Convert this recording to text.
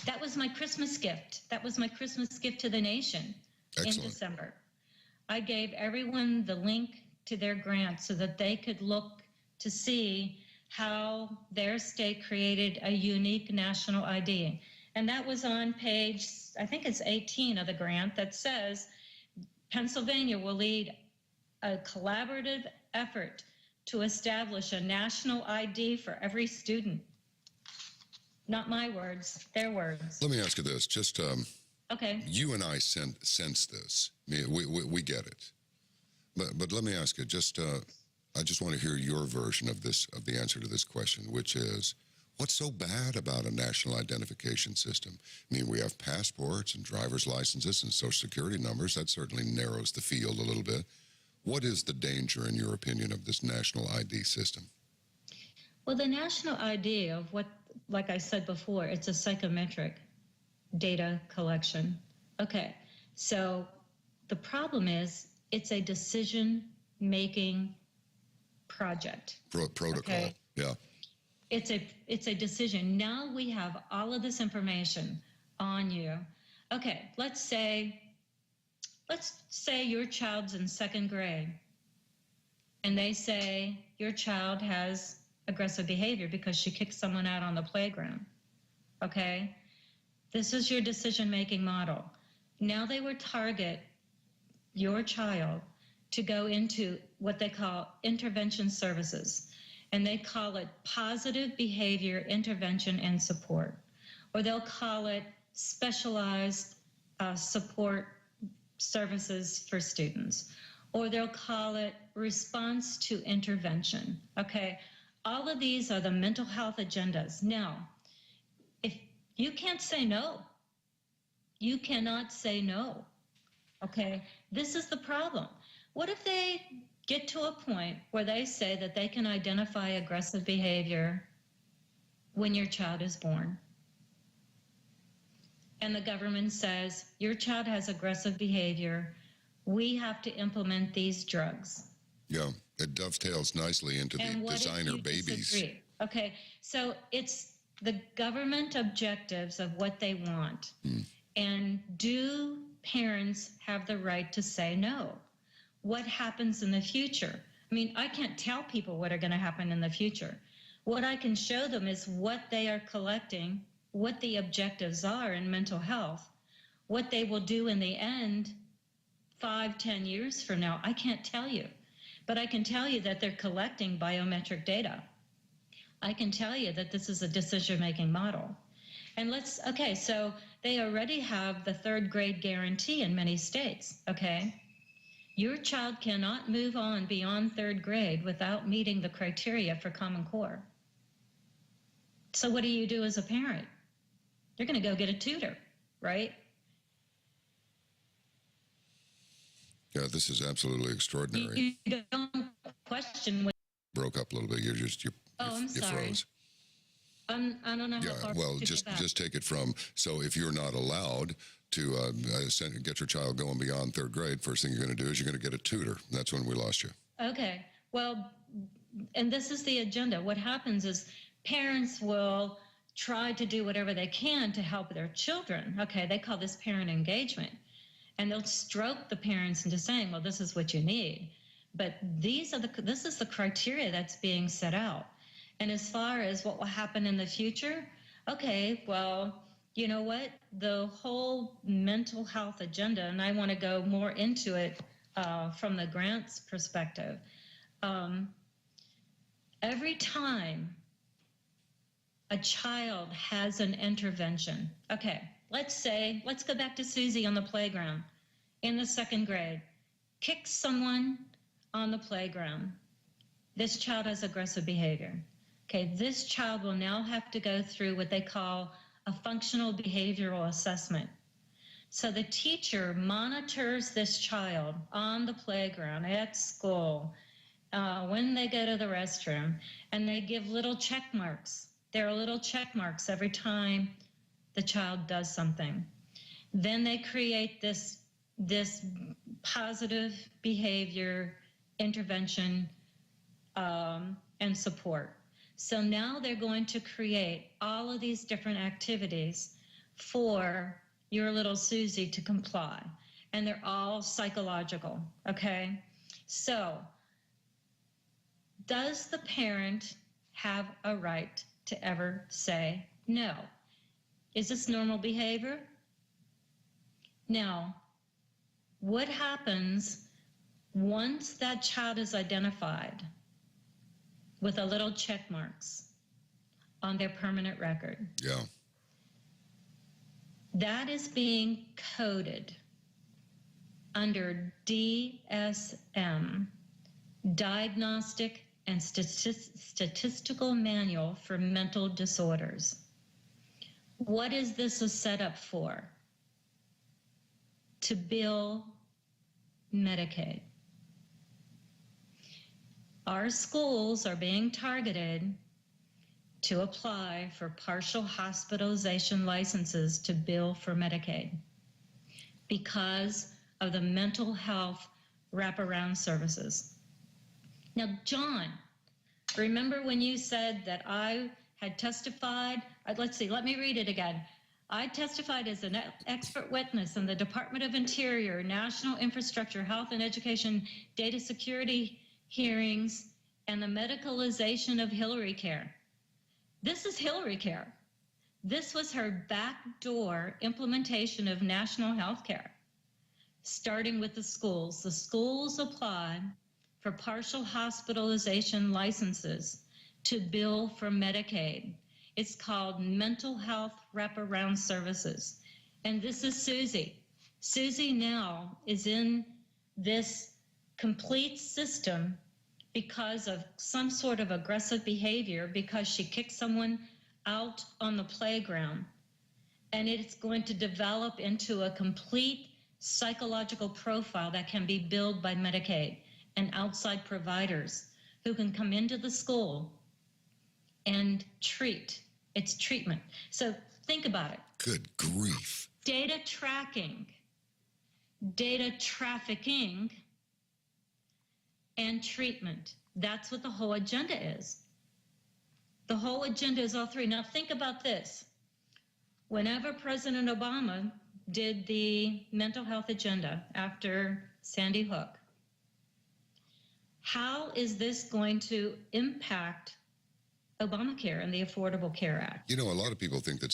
That was my Christmas gift. That was my Christmas gift to the nation. Excellent. In December. I gave everyone the link to their grant so that they could look to see how their state created a unique national ID. And that was on page, I think it's 18 of the grant, that says Pennsylvania will lead a collaborative effort to establish a national ID for every student. Not my words, their words. Let me ask you this, just okay. You and I sense this. We get it. But let me ask you, I just want to hear your version of the answer to this question, which is, what's so bad about a national identification system? I mean, we have passports and driver's licenses and social security numbers. That certainly narrows the field a little bit. What is the danger, in your opinion, of this national ID system? Well, the national ID of what, like I said before, it's a psychometric data collection. Okay, so the problem is it's a decision-making project. Protocol, okay? Yeah. It's a decision. Now we have all of this information on you. Okay, let's say your child's in second grade and they say your child has aggressive behavior because she kicked someone out on the playground. Okay, this is your decision-making model. Now they would target your child to go into what they call intervention services, and they call it positive behavior intervention and support, or they'll call it specialized support services for students, or they'll call it response to intervention. Okay, all of these are the mental health agendas. Now, if you can't say no, you cannot say no. Okay, this is the problem. What if they get to a point where they say that they can identify aggressive behavior when your child is born? And the government says, your child has aggressive behavior. We have to implement these drugs. Yeah, it dovetails nicely into the designer babies. Disagree? Okay, so it's the government objectives of what they want. And do parents have the right to say no? What happens in the future? I mean, I can't tell people what are going to happen in the future. What I can show them is what they are collecting, what the objectives are in mental health, what they will do in the end 5-10 years from now. I can't tell you, but I can tell you that they're collecting biometric data. I can tell you that this is a decision-making model. And okay, so they already have the third grade guarantee in many states, okay? Your child cannot move on beyond third grade without meeting the criteria for Common Core. So what do you do as a parent? You're going to go get a tutor, right? Yeah, this is absolutely extraordinary. You don't question what... Broke up a little bit. You I'm sorry. Froze. I don't know how far well, just take it from, so if you're not allowed to get your child going beyond third grade, first thing you're going to do is you're going to get a tutor. That's when we lost you. Okay. Well, and this is the agenda. What happens is parents will try to do whatever they can to help their children. Okay, they call this parent engagement. And they'll stroke the parents into saying, well, this is what you need. But this is the criteria that's being set out. And as far as what will happen in the future, okay, well, you know what? The whole mental health agenda, and I want to go more into it from the grants perspective. Every time a child has an intervention, okay, let's go back to Susie on the playground in the second grade, kicks someone on the playground. This child has aggressive behavior. Okay, this child will now have to go through what they call a functional behavioral assessment. So the teacher monitors this child on the playground, at school, when they go to the restroom, and they give little check marks. There are little check marks every time the child does something. Then they create this positive behavior intervention and support. So now they're going to create all of these different activities for your little Susie to comply. And they're all psychological, okay? So, does the parent have a right to ever say no? Is this normal behavior? Now, what happens once that child is identified with a little check marks on their permanent record? Yeah. That is being coded under DSM, Diagnostic and Statistical Manual for Mental Disorders. What is this a setup for? To bill Medicaid. Our schools are being targeted to apply for partial hospitalization licenses to bill for Medicaid because of the mental health wraparound services. Now, John, remember when you said that I had testified? Let's see, let me read it again. I testified as an expert witness in the Department of Interior, National Infrastructure, Health and Education, Data Security hearings, and the medicalization of Hillary Care. This is Hillary Care. This was her backdoor implementation of national health care, starting with the schools. The schools apply for partial hospitalization licenses to bill for Medicaid. It's called Mental Health Wraparound Services. And this is Susie. Susie now is in this complete system because of some sort of aggressive behavior, because she kicked someone out on the playground. And it's going to develop into a complete psychological profile that can be billed by Medicaid and outside providers who can come into the school and treat. It's treatment. So think about it. Good grief. Data tracking, data trafficking, and treatment. That's what the whole agenda is. The whole agenda is all three. Now think about this. Whenever President Obama did the mental health agenda after Sandy Hook, how is this going to impact Obamacare and the Affordable Care Act? You know, a lot of people think that